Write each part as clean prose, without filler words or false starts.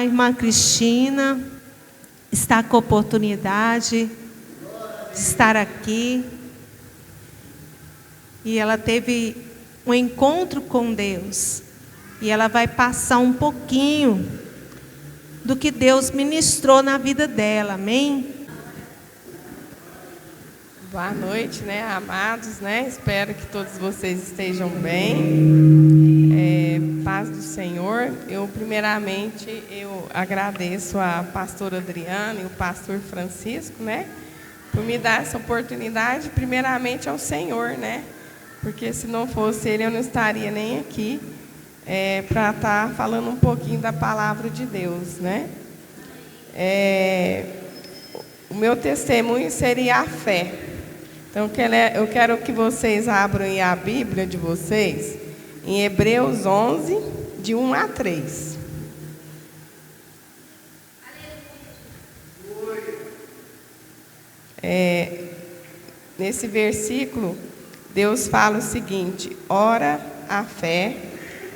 a irmã Cristina está com a oportunidade de estar aqui. E ela teve um encontro com Deus. E ela vai passar um pouquinho do que Deus ministrou na vida dela. Amém? Boa noite, amados, Espero que todos vocês estejam bem. Paz do Senhor. Primeiramente, eu agradeço a pastora Adriana e o pastor Francisco, por me dar essa oportunidade, primeiramente ao Senhor, Porque se não fosse Ele, eu não estaria nem aqui para estar falando um pouquinho da palavra de Deus, O meu testemunho seria a fé. Então, eu quero que vocês abram aí a Bíblia de vocês em Hebreus 11, de 1 a 3. Nesse versículo, Deus fala o seguinte: ora, a fé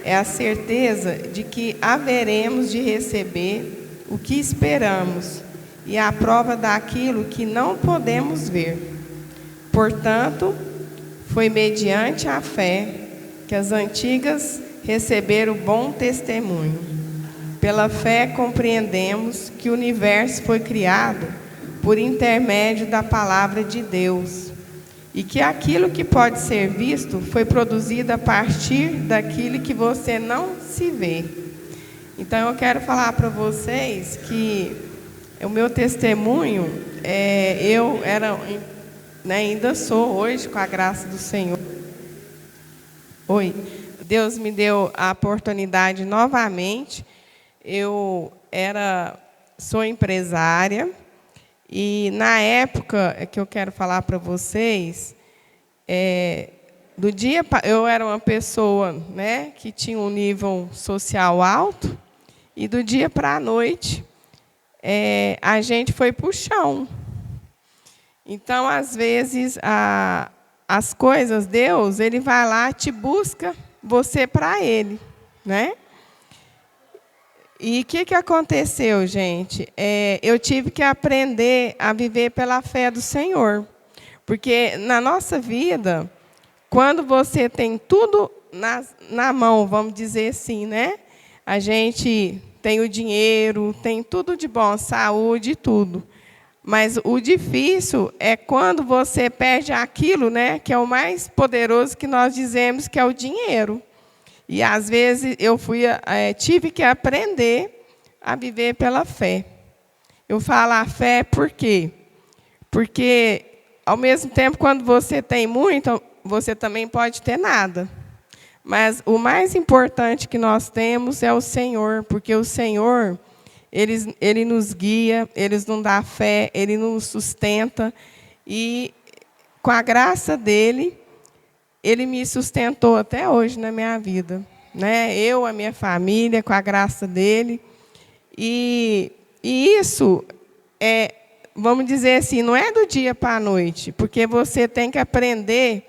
é a certeza de que haveremos de receber o que esperamos e a prova daquilo que não podemos ver. Portanto, foi mediante a fé que as antigas receberam bom testemunho. Pela fé compreendemos que o universo foi criado por intermédio da palavra de Deus, e que aquilo que pode ser visto foi produzido a partir daquilo que você não se vê. Então, eu quero falar para vocês que o meu testemunho, eu era, ainda sou hoje, com a graça do Senhor. Deus me deu a oportunidade novamente. Eu sou empresária. E na época que eu quero falar para vocês, eu era uma pessoa, que tinha um nível social alto, e do dia para a noite a gente foi para o chão. Então, às vezes, as coisas, Deus, Ele vai lá, te busca você para Ele, E o que aconteceu, gente? Eu tive que aprender a viver pela fé do Senhor. Porque na nossa vida, quando você tem tudo na mão, vamos dizer assim, A gente tem o dinheiro, tem tudo de bom, saúde e tudo. Mas o difícil é quando você perde aquilo, que é o mais poderoso que nós dizemos, que é o dinheiro. E, às vezes, eu tive que aprender a viver pela fé. Eu falo a fé por quê? Porque, ao mesmo tempo, quando você tem muito, você também pode ter nada. Mas o mais importante que nós temos é o Senhor, porque o Senhor, Ele nos guia, Ele nos dá fé, Ele nos sustenta. E, com a graça dEle, Ele me sustentou até hoje na minha vida, Eu, a minha família, com a graça dEle. E isso vamos dizer assim, não é do dia para a noite, porque você tem que aprender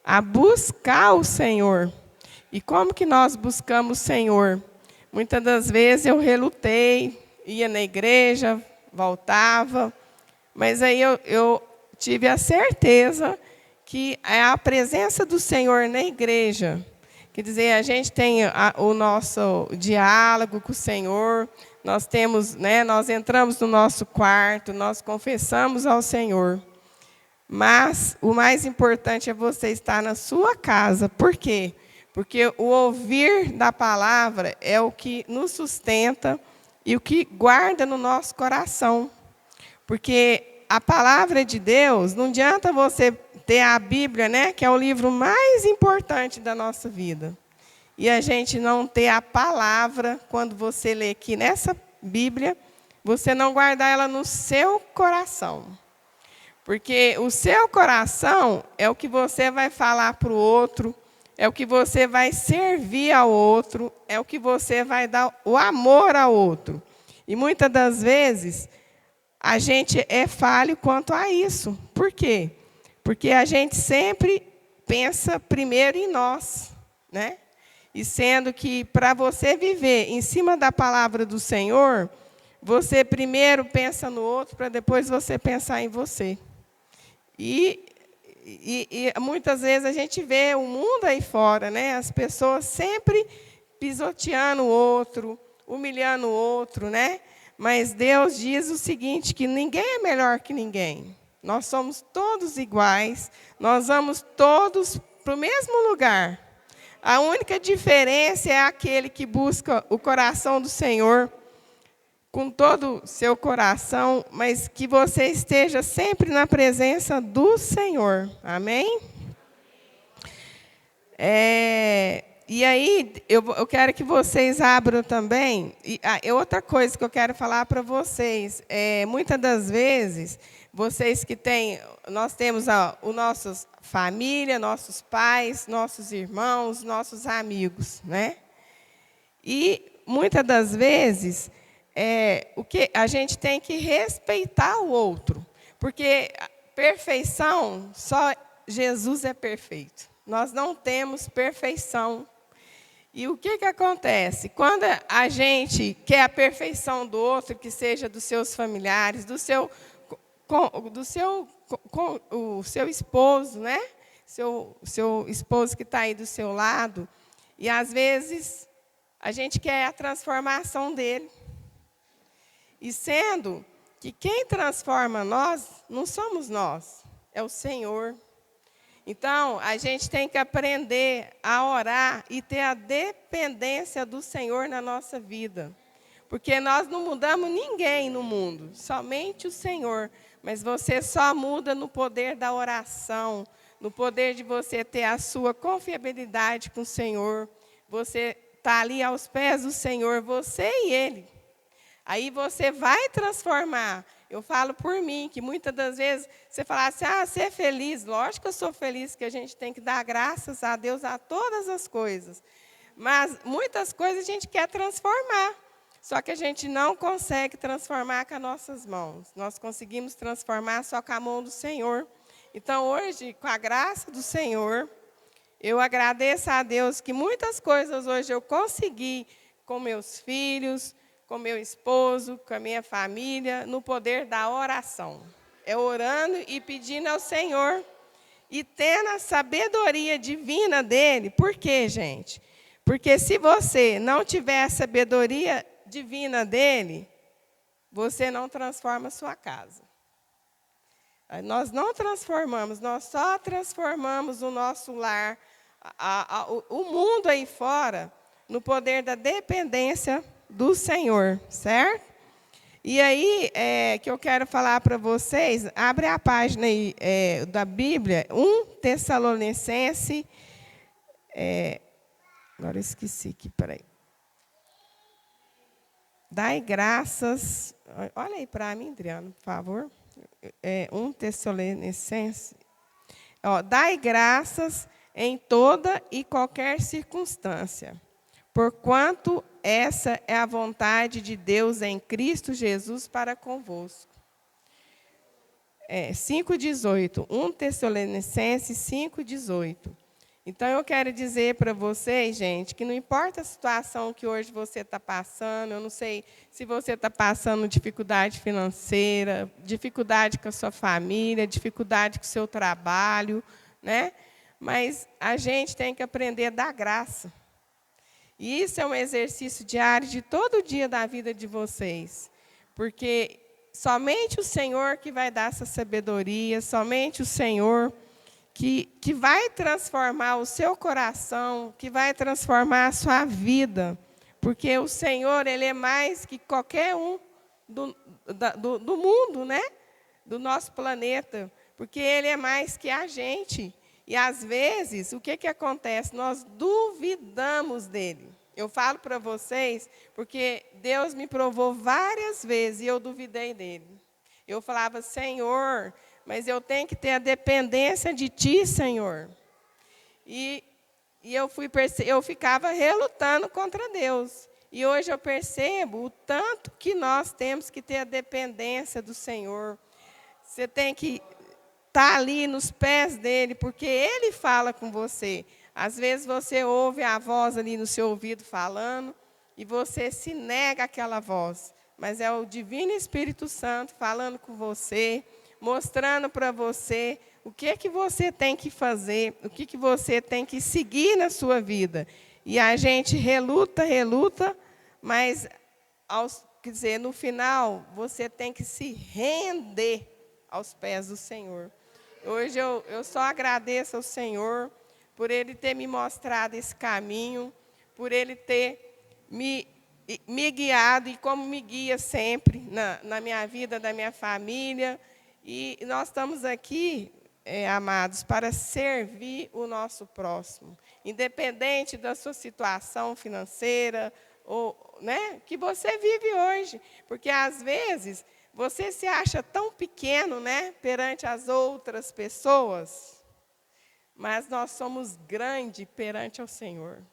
a buscar o Senhor. E como que nós buscamos o Senhor? Muitas das vezes eu relutei, ia na igreja, voltava, mas aí eu tive a certeza que é a presença do Senhor na igreja. Quer dizer, a gente tem o nosso diálogo com o Senhor, nós entramos no nosso quarto, nós confessamos ao Senhor. Mas o mais importante é você estar na sua casa. Por quê? Porque o ouvir da palavra é o que nos sustenta e o que guarda no nosso coração. Porque a palavra de Deus, não adianta você ter a Bíblia, que é o livro mais importante da nossa vida. E a gente não ter a palavra, quando você lê aqui nessa Bíblia, você não guardar ela no seu coração. Porque o seu coração é o que você vai falar para o outro, é o que você vai servir ao outro, é o que você vai dar o amor ao outro. E muitas das vezes, a gente é falho quanto a isso. Por quê? Porque a gente sempre pensa primeiro em nós, E sendo que, para você viver em cima da palavra do Senhor, você primeiro pensa no outro, para depois você pensar em você. E muitas vezes a gente vê o mundo aí fora, né? As pessoas sempre pisoteando o outro, humilhando o outro, né? Mas Deus diz o seguinte, que ninguém é melhor que ninguém. Nós somos todos iguais, nós vamos todos para o mesmo lugar. A única diferença é aquele que busca o coração do Senhor com todo o seu coração, mas que você esteja sempre na presença do Senhor. Amém? E aí, eu quero que vocês abram também. Outra coisa que eu quero falar para vocês, muitas das vezes, vocês que têm, nós temos os nossos família, nossos pais, nossos irmãos, nossos amigos, né? E muitas das vezes, o que a gente tem que respeitar o outro, porque perfeição, só Jesus é perfeito. Nós não temos perfeição. E o que acontece? Quando a gente quer a perfeição do outro, que seja dos seus familiares, do seu esposo, né? Seu esposo que está aí do seu lado, e às vezes a gente quer a transformação dele. E sendo que quem transforma nós, não somos nós, é o Senhor. Então, a gente tem que aprender a orar e ter a dependência do Senhor na nossa vida. Porque nós não mudamos ninguém no mundo, somente o Senhor. Mas você só muda no poder da oração, no poder de você ter a sua confiabilidade com o Senhor. Você está ali aos pés do Senhor, você e Ele. Aí você vai transformar. Eu falo por mim, que muitas das vezes você fala assim, ser feliz. Lógico que eu sou feliz, que a gente tem que dar graças a Deus a todas as coisas. Mas muitas coisas a gente quer transformar. Só que a gente não consegue transformar com as nossas mãos. Nós conseguimos transformar só com a mão do Senhor. Então, hoje, com a graça do Senhor, eu agradeço a Deus que muitas coisas hoje eu consegui com meus filhos, com meu esposo, com a minha família, no poder da oração. É orando e pedindo ao Senhor e tendo a sabedoria divina dele. Por quê, gente? Porque se você não tiver a sabedoria divina dele, você não transforma a sua casa. Nós não transformamos, nós só transformamos o nosso lar, o mundo aí fora, no poder da dependência do Senhor, certo? E aí, que eu quero falar para vocês, abre a página aí, da Bíblia, 1 Tessalonicenses, agora eu esqueci aqui, peraí. Dai graças, olha aí para mim, Adriano, por favor. 1 Tessalonicenses. Dai graças em toda e qualquer circunstância, porquanto essa é a vontade de Deus em Cristo Jesus para convosco. 5,18. 1 Tessalonicenses 5,18. Então, eu quero dizer para vocês, gente, que não importa a situação que hoje você está passando, eu não sei se você está passando dificuldade financeira, dificuldade com a sua família, dificuldade com o seu trabalho, né? Mas a gente tem que aprender a dar graça. E isso é um exercício diário de todo dia da vida de vocês. Porque somente o Senhor que vai dar essa sabedoria, somente o Senhor que vai transformar o seu coração, que vai transformar a sua vida. Porque o Senhor, Ele é mais que qualquer um do mundo, né? Do nosso planeta. Porque Ele é mais que a gente. E, às vezes, o que acontece? Nós duvidamos dEle. Eu falo para vocês, porque Deus me provou várias vezes e eu duvidei dEle. Eu falava, Senhor, mas eu tenho que ter a dependência de Ti, Senhor. E eu ficava relutando contra Deus. E hoje eu percebo o tanto que nós temos que ter a dependência do Senhor. Você tem que estar ali nos pés dEle, porque Ele fala com você. Às vezes você ouve a voz ali no seu ouvido falando e você se nega àquela voz. Mas é o Divino Espírito Santo falando com você, mostrando para você o que é que você tem que fazer, o que que você tem que seguir na sua vida. E a gente reluta, mas quer dizer, no final você tem que se render aos pés do Senhor. Hoje eu só agradeço ao Senhor por Ele ter me mostrado esse caminho, por Ele ter me guiado e como me guia sempre na minha vida, da minha família. E nós estamos aqui, amados, para servir o nosso próximo, independente da sua situação financeira, ou, né, que você vive hoje. Porque, às vezes, você se acha tão pequeno, né, perante as outras pessoas, mas nós somos grandes perante ao Senhor.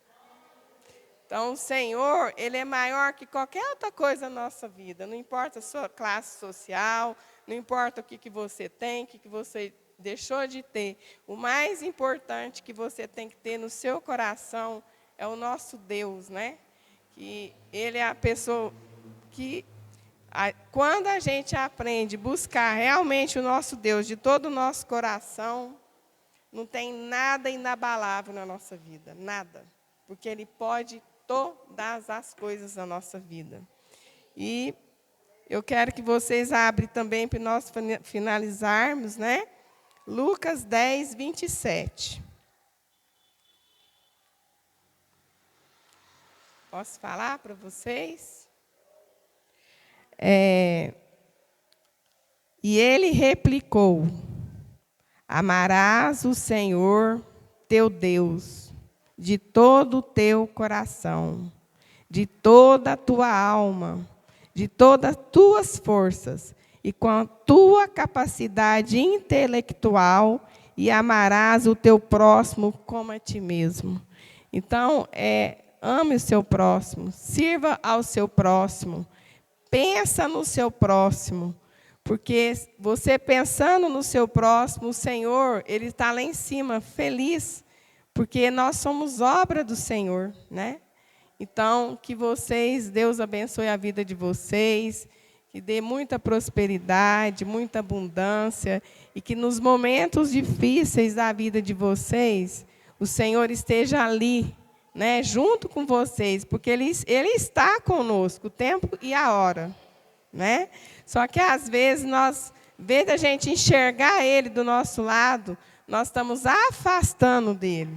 Então, o Senhor, Ele é maior que qualquer outra coisa na nossa vida. Não importa a sua classe social, não importa o que você tem, o que você deixou de ter. O mais importante que você tem que ter no seu coração é o nosso Deus, né? Que Ele é a pessoa que, quando a gente aprende a buscar realmente o nosso Deus de todo o nosso coração, não tem nada inabalável na nossa vida, nada. Porque Ele pode todas as coisas da nossa vida. E eu quero que vocês abrem também para nós finalizarmos, né? Lucas 10, 27. Posso falar para vocês? E ele replicou: amarás o Senhor teu Deus de todo o teu coração, de toda a tua alma, de todas as tuas forças e com a tua capacidade intelectual, e amarás o teu próximo como a ti mesmo. Então, ame o seu próximo, sirva ao seu próximo, pensa no seu próximo, porque você pensando no seu próximo, o Senhor, Ele está lá em cima, feliz, porque nós somos obra do Senhor, né? Então, que vocês, Deus abençoe a vida de vocês, que dê muita prosperidade, muita abundância, e que nos momentos difíceis da vida de vocês, o Senhor esteja ali, né, junto com vocês, porque Ele está conosco o tempo e a hora, né? Só que, às vezes, em vez da gente enxergar Ele do nosso lado, nós estamos afastando dele.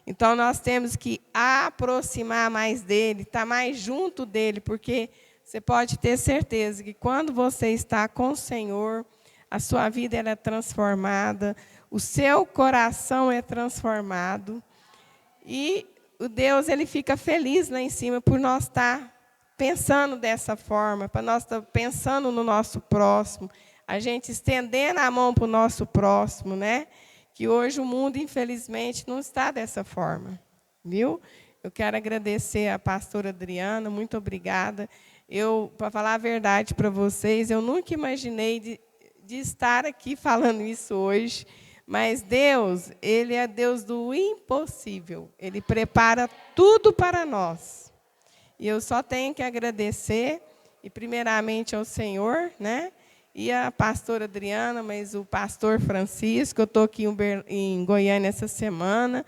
Então, nós temos que aproximar mais dele, estar mais junto dele, porque você pode ter certeza que quando você está com o Senhor, a sua vida ela é transformada, o seu coração é transformado, e o Deus ele fica feliz lá em cima por nós estar pensando dessa forma, para nós estar pensando no nosso próximo, a gente estendendo a mão para o nosso próximo, né? Que hoje o mundo, infelizmente, não está dessa forma, viu? Eu quero agradecer a pastora Adriana, muito obrigada. Para falar a verdade para vocês, eu nunca imaginei de estar aqui falando isso hoje, mas Deus, Ele é Deus do impossível. Ele prepara tudo para nós. E eu só tenho que agradecer, e primeiramente ao Senhor, né? E a pastora Adriana, mas o pastor Francisco, eu estou aqui em Goiânia essa semana,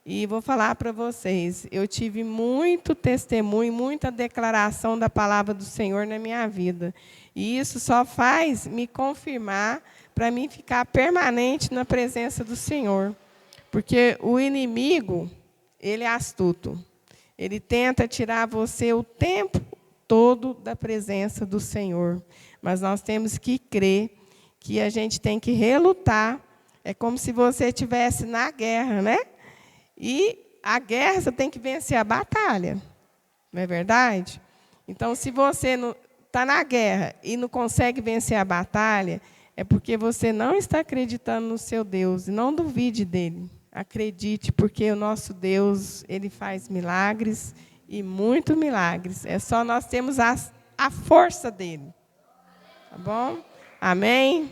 e vou falar para vocês, eu tive muito testemunho, muita declaração da palavra do Senhor na minha vida. E isso só faz me confirmar, para mim ficar permanente na presença do Senhor. Porque o inimigo, ele é astuto. Ele tenta tirar você o tempo todo da presença do Senhor. Mas nós temos que crer que a gente tem que relutar. É como se você estivesse na guerra, né? E a guerra, você tem que vencer a batalha. Não é verdade? Então, se você está na guerra e não consegue vencer a batalha, é porque você não está acreditando no seu Deus. E não duvide dele. Acredite, porque o nosso Deus, ele faz milagres e muito milagres. É só nós temos a força dele. Tá bom? Amém?